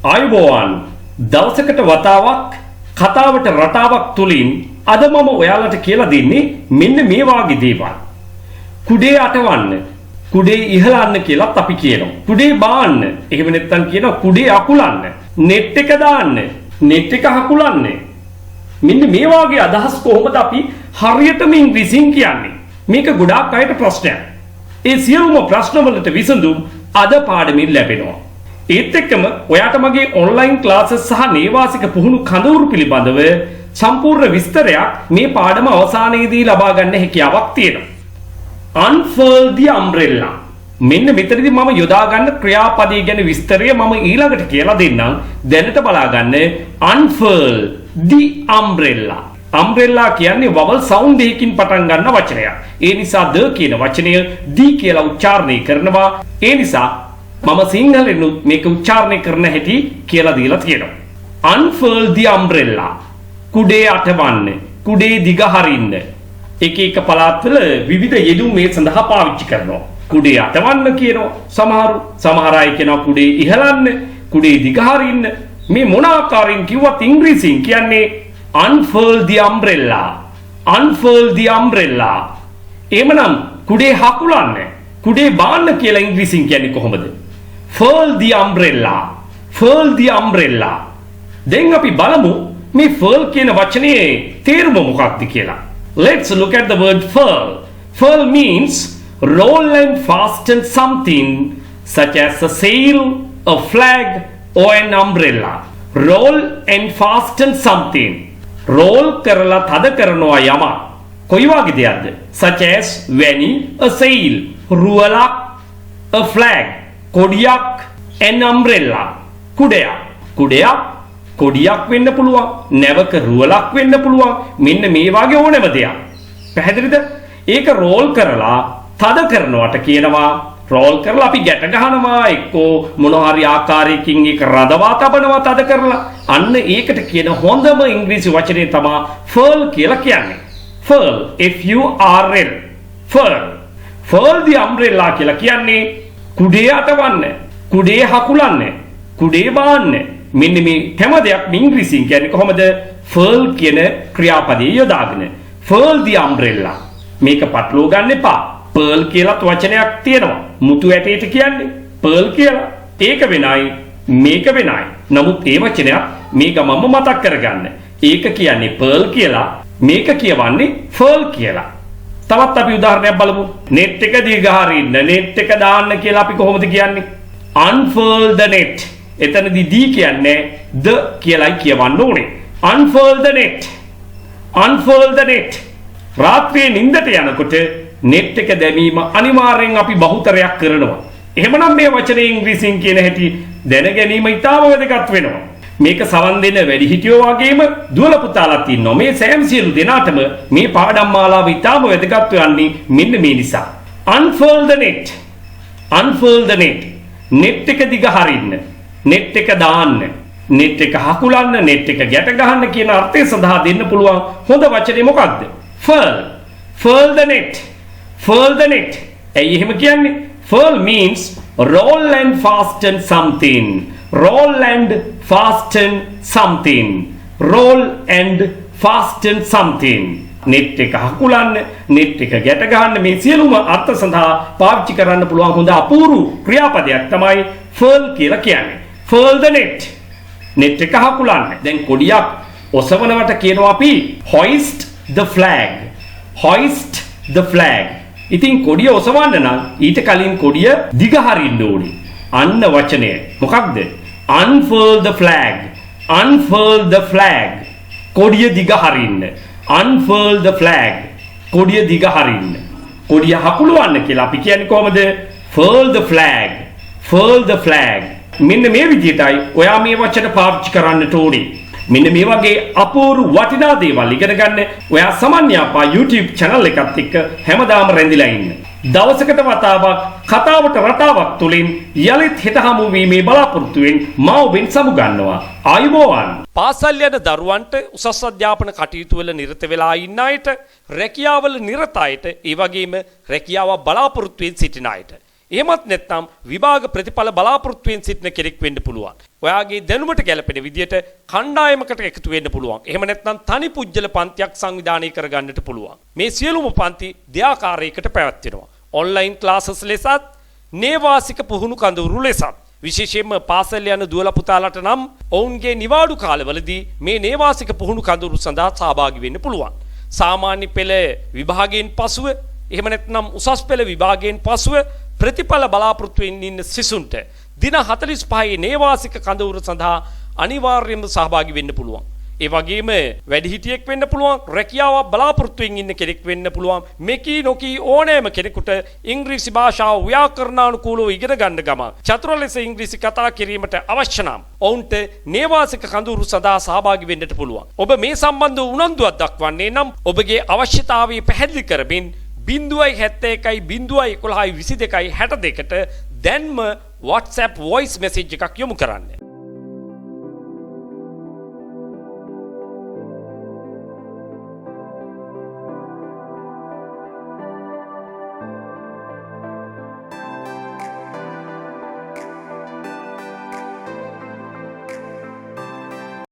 ආයුබෝවන් දවසකට වතාවක් කතාවට රටාවක් තුලින් අද මම ඔයාලට කියලා දෙන්නේ මෙන්න මේ වාගේ දේවල්. කුඩේ අටවන්න, කුඩේ ඉහලන්න කියලාත් අපි කියනවා. කුඩේ බාන්න, එහෙම නැත්නම් කියනවා කුඩේ අකුලන්න, net එක දාන්න, net එක හකුලන්න. මෙන්න මේ වාගේ අදහස් කොහොමද අපි හරියටම ඉංග්‍රීසියෙන් කියන්නේ? මේක ගොඩාක් අයට ප්‍රශ්නයක්. ඒ සියලුම ප්‍රශ්න වලට විසඳුම් අද පාඩමින් ලැබෙනවා. ඒත් එක්කම ඔයාට මගේ ඔන්ලයින් ක්ලාසස් සහ නේවාසික පුහුණු කඳවුරු පිළිබඳව සම්පූර්ණ විස්තරයක් මේ පාඩම අවසානයේදී ලබා ගන්න හැකියාවක් තියෙනවා. Unfurl the umbrella. මෙන්න මෙතනදී මම යොදා ගන්න ක්‍රියාපදයේ ගැන විස්තරය මම ඊළඟට කියලා දෙන්නම්. දැනට බලා ගන්න unfurl the umbrella. umbrella කියන්නේ vowel sound එකකින් පටන් ගන්න වචනයක්. ඒ නිසා the කියන වචනය the කියලා උච්චාරණය කරනවා. ඒ නිසා මම සිංහලෙන් මේක උච්චාරණය කරන හැටි කියලා දීලා තියෙනවා. Unfurl the umbrella. කුඩේ අටවන්න, කුඩේ දිග හරින්න. එක එක පළාත්වල විවිධ යෙදුම් මේ සඳහා පාවිච්චි කරනවා. කුඩේ අටවන්න කියනවා සමහර අය කියනවා කුඩේ ඉහලන්න, කුඩේ දිග හරින්න. මේ මොන ආකාරයෙන් කිව්වත් ඉංග්‍රීසියෙන් කියන්නේ unfurl the umbrella. unfurl the umbrella. එමනම් කුඩේ හකුලන්න, කුඩේ බාන්න කියලා ඉංග්‍රීසියෙන් කියන්නේ කොහොමද? furl the umbrella. furl the umbrella. දැන් අපි බලමු මේ furl කියන වචනේ තේරුම මොකක්ද කියලා. Let's look at the word furl. Furl means roll and fasten something such as a sail, a flag or an umbrella. Roll and fasten something. Roll කරලා තද කරනවා යම. කොයි වගේ දෙයක්ද? Such as වැනි, a sail, රුවලක්, a flag, කොඩියක්, an umbrella, කුඩයක් කොඩියක් වෙන්න පුළුවන්, නැවක රුවලක් වෙන්න පුළුවන්. මෙන්න මේ වගේ ඕනෑම දෙයක්. පැහැදිලිද? ඒක රෝල් කරලා තද කරනවට කියනවා. රෝල් කරලා අපි ගැට ගහනවා, එක්කෝ මොන හරි ආකාරයකින් ඒක රඳවා තබනවා තද කරලා. අන්න ඒකට කියන හොඳම ඉංග්‍රීසි වචනේ තමයි furl කියලා කියන්නේ. furl, F U R L. furl the umbrella කියලා කියන්නේ කුඩේ අටවන්න, කුඩේ හකුලන්න, කුඩේ බාන්න. මෙන්න මේ හැම දෙයක්ම ඉංග්‍රීසියෙන් කියන්නේ කොහොමද? furl කියන ක්‍රියාපදයේ යොදාගෙන. furl the umbrella. මේක පටලවා ගන්න එපා. pearl කියලාත් වචනයක් තියෙනවා. මුතු ඇටයට කියන්නේ pearl කියලා. ඒක වෙනයි, මේක වෙනයි. නමුත් ඒ වචනයක් මේ ගමම මතක් කරගන්න. ඒක කියන්නේ pearl කියලා, මේක කියවන්නේ furl කියලා. තවත් අපි උදාහරණයක් බලමු. net එක දිග හරින්න, net එක දාන්න කියලා අපි කොහොමද කියන්නේ? unfurl the net. එතනදී දී කියන්නේ the කියලායි කියවන්න ඕනේ. unfurl the net. unfurl the net. රාත්‍රියේ නිින්දට යනකොට net එක දැමීම අනිවාර්යෙන් අපි බහුතරයක් කරනවා. එහෙමනම් මේ වචනේ ඉංග්‍රීසියෙන් කියන හැටි දැන ගැනීම ඉතාම වැදගත් වෙනවා. මේක සවන් දෙන වැඩිහිටියෝ වගේම දුවල පුතාලාත් ඉන්නවා. මේ සෑම සියලු දෙනාටම මේ පාඩම් මාලාව ඉතාම වැදගත් වෙන්නේ මෙන්න මේ නිසා. unfurl the net. unfurl the net. net එක දිග හරින්න, net එක දාන්න, net එක හකුලන්න, net එක ගැට ගහන්න කියන අර්ථය සඳහා දෙන්න පුළුවන් හොඳ වචනේ මොකක්ද? furl the net. furl the net. ඇයි එහෙම කියන්නේ? furl means roll and fasten something. roll and fasten something. roll and fasten something. net එක හකුලන්න, net එක ගැට ගහන්න, මේ සියලුම අර්ථ සඳහා පාවිච්චි කරන්න පුළුවන් හොඳ අපූර්ව ක්‍රියාපදයක් තමයි furl කියලා කියන්නේ. furl the net. net එක හකුලන්න. දැන් කොඩියක් ඔසවනවට කියනවා අපි hoist the flag. hoist the flag. ඉතින් කොඩිය ඔසවන්න නම් ඊට කලින් කොඩිය දිග හරින්න ඕනේ. අන්න වචනය මොකක්ද? unfurl the flag. unfurl the flag. කොඩිය දිග හරින්න. unfurl the flag. කොඩිය දිග හරින්න. කොඩිය හකුලවන්න කියලා අපි කියන්නේ කොහමද? furl the flag. furl the flag. මෙන්න මේ විදිහටයි ඔයා මේ වචන පාවිච්චි කරන්නට ඕනේ. මෙන්න මේ වගේ අපූර්ව වටිනා දේවල් ඉගෙන ගන්න ඔයා සමන් යපා YouTube channel එකත් එක්ක හැමදාම රැඳිලා ඉන්න. දවසකට වතාවක් කතාවට රටාවක් තුලින් යලිත් හිත හමු වීමේ බලාපොරොත්තුවෙන් මා ඔබෙන් සමුගන්නවා. ආයුබෝවන්. පාසල් යන දරුවන්ට උසස් අධ්‍යාපන කටයුතු වල නිරත වෙලා ඉන්න අයට, රැකියාවල නිරත අයට, ඒ වගේම රැකියාව බලාපොරොත්තුවෙන් සිටින අයට එහෙමත් නැත්නම් විභාග ප්‍රතිඵල බලාපොරොත්තුෙන් සිටින කෙනෙක් වෙන්න පුළුවන්. ඔයාගේ දැනුමට ගැළපෙන විදියට කණ්ඩායමකට එකතු වෙන්න පුළුවන්. එහෙම නැත්නම් තනි පුජ්‍යල පන්තියක් සංවිධානය කරගන්නට පුළුවන්. මේ සියලුම පන්ති දෙආකාරයකට පැවැත්වෙනවා. ඔන්ලයින් ක්ලාසස් ලෙසත්, නේවාසික පුහුණු කඳවුරු ලෙසත්. විශේෂයෙන්ම පාසල් යන දුවල පුතාලට නම් ඔවුන්ගේ නිවාඩු කාලවලදී මේ නේවාසික පුහුණු කඳවුරු සඳහා සහභාගී වෙන්න පුළුවන්. සාමාන්‍ය පෙළ විභාගයෙන් පසුව එහෙම නැත්නම් උසස් පෙළ විභාගයෙන් පසුව ප්‍රතිඵල බලාපොරොත්තු වෙන්න ඉන්න සිසුන්ට දින 45 නේවාසික කඳවුර සඳහා අනිවාර්යයෙන්ම සහභාගී වෙන්න පුළුවන්. ඒ වගේම වැඩිහිටියෙක් වෙන්න පුළුවන්, රැකියාවක් බලාපොරොත්තු වෙමින් ඉන්න කෙනෙක් වෙන්න පුළුවන්. මෙකී නොකී ඕනෑම කෙනෙකුට ඉංග්‍රීසි භාෂාව ව්‍යාකරණානුකූලව ඉගෙන ගන්න ගමන් චතුර ලෙස ඉංග්‍රීසි කතා කිරීමට අවශ්‍ය නම් ඔවුන්ට නේවාසික කඳවුරු සඳහා සහභාගී වෙන්නට පුළුවන්. ඔබ මේ සම්බන්ධව උනන්දුවක් දක්වන්නේ නම් ඔබගේ අවශ්‍යතාවය පැහැදිලි කරමින් 071 011 22 62ට දැන්ම WhatsApp voice message එකක් යොමු කරන්න.